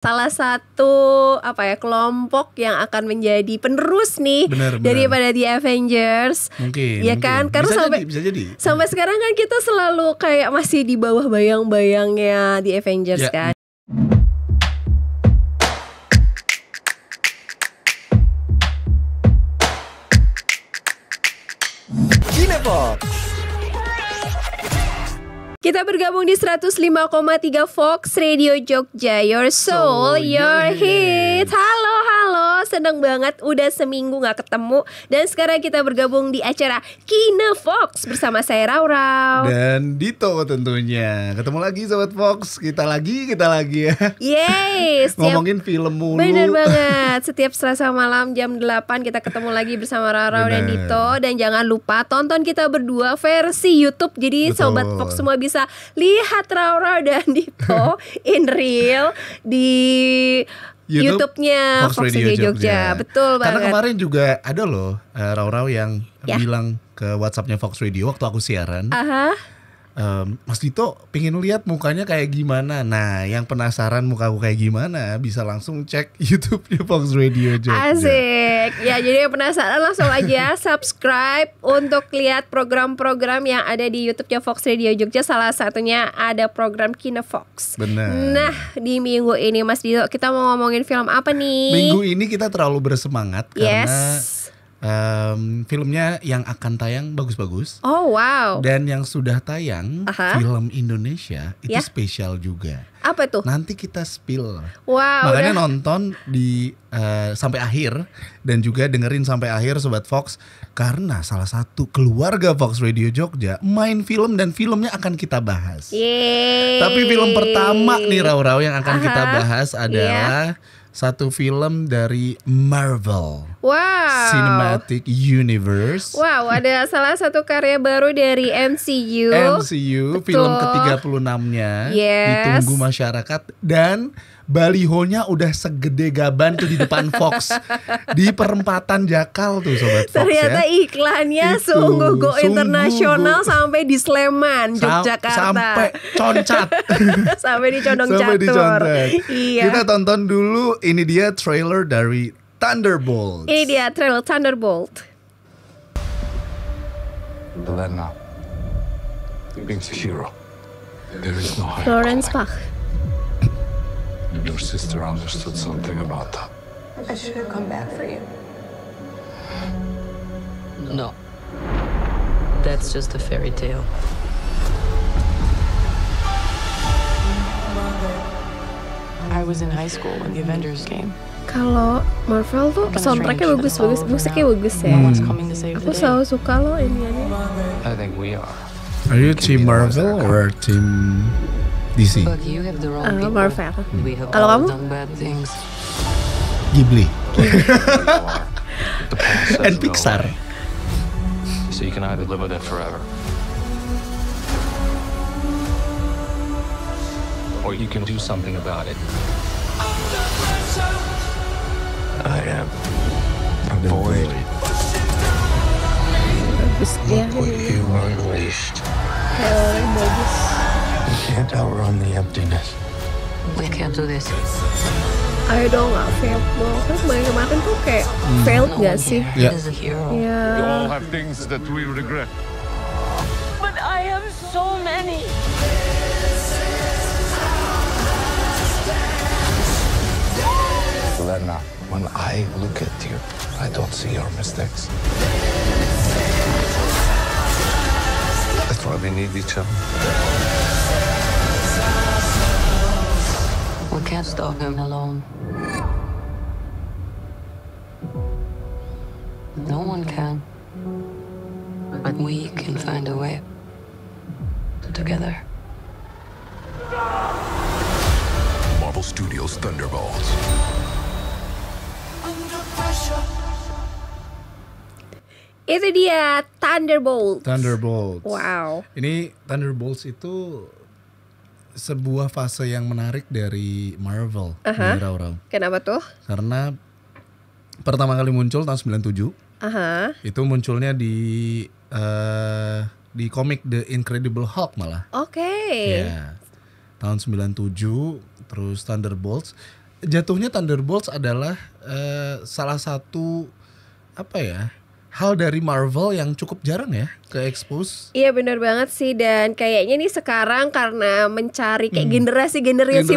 salah satu kelompok yang akan menjadi penerus nih Bener. daripada The Avengers. Mungkin. Ya kan? Karena bisa jadi. sampai sekarang kan kita selalu kayak masih di bawah bayang-bayangnya The Avengers kan. Kinepox. Kita bergabung di 105,3 Fox Radio Jogja. Your soul, your hit. Halo, seneng banget udah seminggu gak ketemu. Dan sekarang kita bergabung di acara Kinepox bersama saya Raurau dan Dito tentunya. Ketemu lagi Sobat Fox. Kita lagi ya. Yeay, ngomongin film mulu. Bener banget. Setiap Selasa malam jam 8 kita ketemu lagi bersama Raurau dan Dito. Dan jangan lupa tonton kita berdua versi YouTube. Jadi Betul. Sobat Fox semua bisa lihat Raurau dan Dito in real di YouTube-nya Fox Radio Jogja. Betul banget. Karena kemarin juga ada loh Raurau yang bilang ke WhatsApp-nya Fox Radio waktu aku siaran. Mas Dito pengen lihat mukanya kayak gimana. Nah, yang penasaran muka aku kayak gimana bisa langsung cek YouTube-nya Fox Radio Jogja. Asik. Ya, jadi yang penasaran langsung aja subscribe untuk lihat program-program yang ada di YouTube-nya Fox Radio Jogja. Salah satunya ada program Kinepox. Benar. Nah, di minggu ini Mas Dito kita mau ngomongin film apa nih? Minggu ini kita terlalu bersemangat karena filmnya yang akan tayang bagus-bagus. Oh wow. Dan yang sudah tayang film Indonesia itu spesial juga. Apa tuh? Nanti kita spill. Wow. Makanya nonton di sampai akhir dan juga dengerin sampai akhir Sobat Fox, karena salah satu keluarga Fox Radio Jogja main film dan filmnya akan kita bahas. Yeay. Tapi film pertama nih Raurau yang akan kita bahas adalah satu film dari Marvel Cinematic Universe. Wow, ada salah satu karya baru dari MCU. Betul. Film ke-36-nya. Ditunggu masyarakat. Dan balihonya udah segede gaban tuh di depan Fox. Di perempatan Jakal tuh Sobat Fox. Ternyata iklannya sungguh go internasional sampai di Sleman, Yogyakarta. Sampai concat. Sampai di Condong Sampai Catur. Iya. Kita tonton dulu, ini dia trailer dari Thunderbolt. Ini dia trailer Thunderbolt. Elena, being a hero. There is no higher Florence calling. Pugh. Your sister understood something about that. I should have come back for you. No. That's just a fairy tale. I was in high school when the Avengers came. Kalau Marvel tuh soundtracknya bagus, musiknya bagus ya. Aku selalu suka loh ini. I think we are. Are you team Marvel or team DC? But you have the wrong people. Marvel. We have Kalau all kamu? done bad things. Ghibli. The past says And no Pixar. way. So you can either live with it forever, or you can do something about it. I am a void. Bagus ya. What you unleashed. Trailer bagus. You can't outrun the emptiness. We can't do this. Ayo dong, gak failed dong. Kan kemarin tuh kayak failed No gak one sih? here is a hero. Ya. have things that we regret. But I have so many. Elena, when I look at you, I don't see your mistakes. That's why we need each other. We can't stop him alone. No one can. But we can find a way. Together. Marvel Studios Thunderbolts. Itu dia Thunderbolt. Wow. Ini Thunderbolts itu sebuah fase yang menarik dari Marvel. Raurau. Kenapa tuh? Karena pertama kali muncul tahun 97. Itu munculnya di komik The Incredible Hulk malah. Oke. Ya. Tahun 97 terus Thunderbolts. jatuhnya Thunderbolts adalah salah satu hal dari Marvel yang cukup jarang ya ke expose. Iya benar banget sih, dan kayaknya nih sekarang karena mencari kayak generasi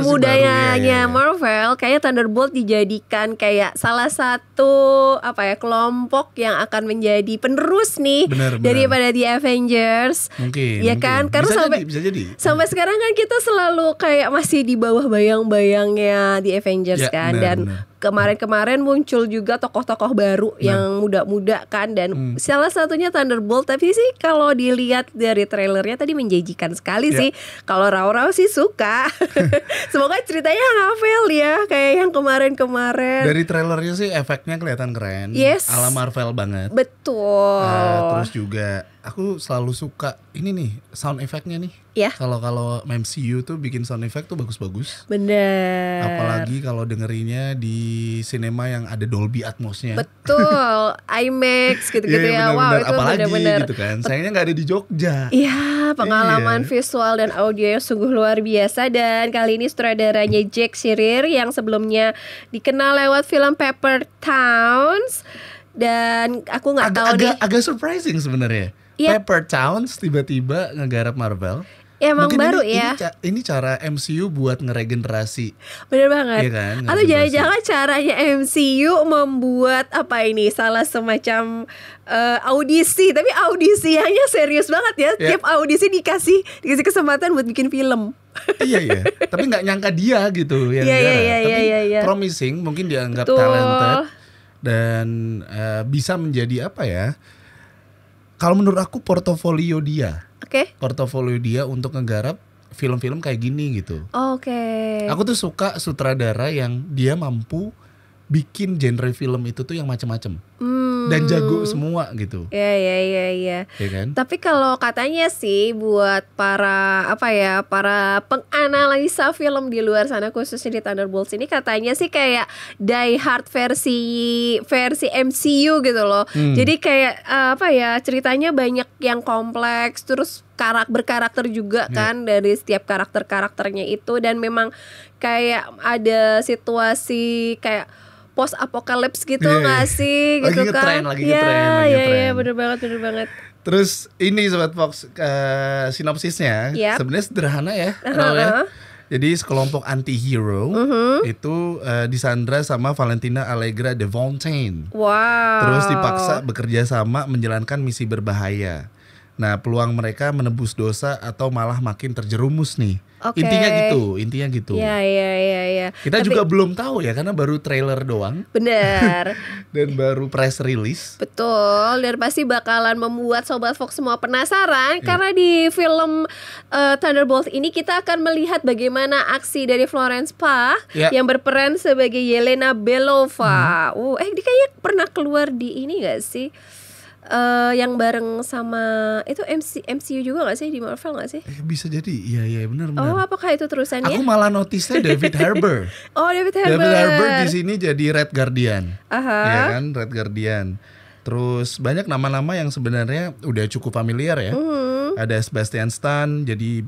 mudanya iya. Marvel, kayaknya Thunderbolt dijadikan kayak salah satu kelompok yang akan menjadi penerus nih daripada The Avengers. Mungkin. Kan karena bisa jadi. sampai sekarang kan kita selalu kayak masih di bawah bayang-bayangnya The Avengers kan. Dan kemarin-kemarin muncul juga tokoh-tokoh baru yang muda-muda kan, dan salah satunya Thunderbolt. Tapi sih kalau dilihat dari trailernya tadi menjanjikan sekali sih. Kalau Rao sih suka. Semoga ceritanya novel ya kayak yang kemarin-kemarin. Dari trailernya sih efeknya kelihatan keren. Yes. Ala Marvel banget. Betul. Terus juga aku selalu suka ini nih sound effect-nya nih. Ya. Kalau MCU tuh bikin sound effect tuh bagus-bagus. Bener. Apalagi kalau dengerinnya di sinema yang ada Dolby Atmos-nya. Betul. IMAX gitu-gitu ya. Bener-bener. Wow, itu apalagi bener-bener gitu kan. Sayangnya nggak ada di Jogja. Iya, pengalaman visual dan audio yang sungguh luar biasa. Dan kali ini sutradaranya Jack Shearer yang sebelumnya dikenal lewat film Paper Towns. Dan aku nggak tahu nih. Agak surprising sebenarnya. Paper Towns tiba-tiba ngegarap Marvel. Ya, emang mungkin baru ini cara MCU buat ngeregenerasi. Bener banget. Iya kan? Atau jangan-jangan caranya MCU membuat salah semacam audisi. Tapi audisinya serius banget ya. Tiap audisi dikasih kesempatan buat bikin film. Iya. Tapi nggak nyangka dia gitu yang Iya. promising, mungkin dianggap talented dan bisa menjadi kalau menurut aku portofolio dia. Portofolio dia untuk ngegarap film-film kayak gini gitu. Aku tuh suka sutradara yang dia mampu bikin genre film itu tuh yang macam-macam. Dan jago semua gitu. Iya. Ya kan? Tapi kalau katanya sih buat para para penganalisa film di luar sana, khususnya di Thunderbolts ini, katanya sih kayak Die Hard versi MCU gitu loh. Jadi kayak ceritanya banyak yang kompleks, terus berkarakter juga kan dari setiap karakternya itu, dan memang kayak ada situasi kayak post apokalips gitu nggak sih gitu kan? Lagi ngetren. Bener banget. Terus ini Sobat Fox, sinopsisnya sebenarnya sederhana ya. Jadi sekelompok anti-hero itu disandra sama Valentina Allegra de Fontaine. Terus dipaksa bekerja sama menjalankan misi berbahaya. Nah, peluang mereka menebus dosa atau malah makin terjerumus nih. Intinya gitu. Iya. Kita juga belum tahu ya, karena baru trailer doang. Bener. Dan baru press release. Betul. Dan pasti bakalan membuat Sobat Fox semua penasaran. Karena di film Thunderbolt ini kita akan melihat bagaimana aksi dari Florence Pugh yang berperan sebagai Yelena Belova. Dia kayaknya pernah keluar di ini gak sih? Yang bareng sama itu MCU juga gak sih, di Marvel gak sih? Bisa jadi, iya benar. Apakah itu terusannya? Aku malah notice-nya David Harbour. David Harbour. David Harbour di sini jadi Red Guardian. Iya kan, Red Guardian. Terus banyak nama-nama yang sebenarnya udah cukup familiar ya. Ada Sebastian Stan jadi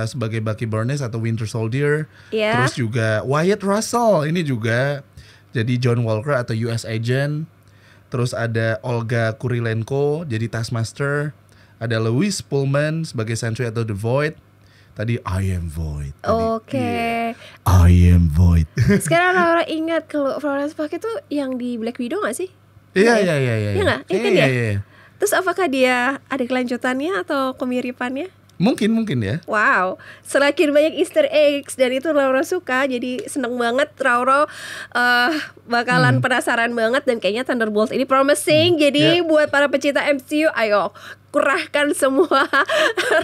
sebagai Bucky Barnes atau Winter Soldier. Terus juga Wyatt Russell ini juga jadi John Walker atau US Agent. Terus ada Olga Kurilenko jadi Taskmaster. Ada Louis Pullman sebagai Sentry atau The Void. Tadi I Am Void. I Am Void. Sekarang Laura ingat kalau Florence Pugh itu yang di Black Widow gak sih? Iya. Iya gak? Iya. Terus apakah dia ada kelanjutannya atau kemiripannya? Mungkin ya. Wow, semakin banyak Easter eggs dan itu Laura suka, jadi seneng banget. Laura bakalan penasaran banget, dan kayaknya Thunderbolt ini promising. Jadi buat para pecinta MCU, ayo kurahkan semua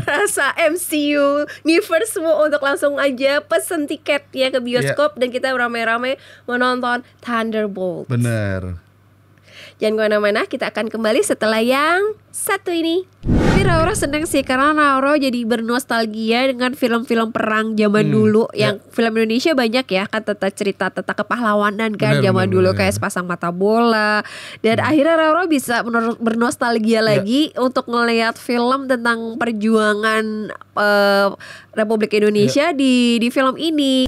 rasa MCU universe semua untuk langsung aja pesen tiket ya ke bioskop dan kita ramai-ramai menonton Thunderbolt. Bener. Jangan kemana-mana, kita akan kembali setelah yang satu ini. Tapi Rauro seneng sih karena Rauro jadi bernostalgia dengan film-film perang zaman dulu. Yang film Indonesia banyak ya kan, tentang cerita tentang kepahlawanan kan zaman dulu. Kayak Sepasang Mata Bola. Dan akhirnya Rauro bisa bernostalgia lagi untuk ngelihat film tentang perjuangan Republik Indonesia di film ini.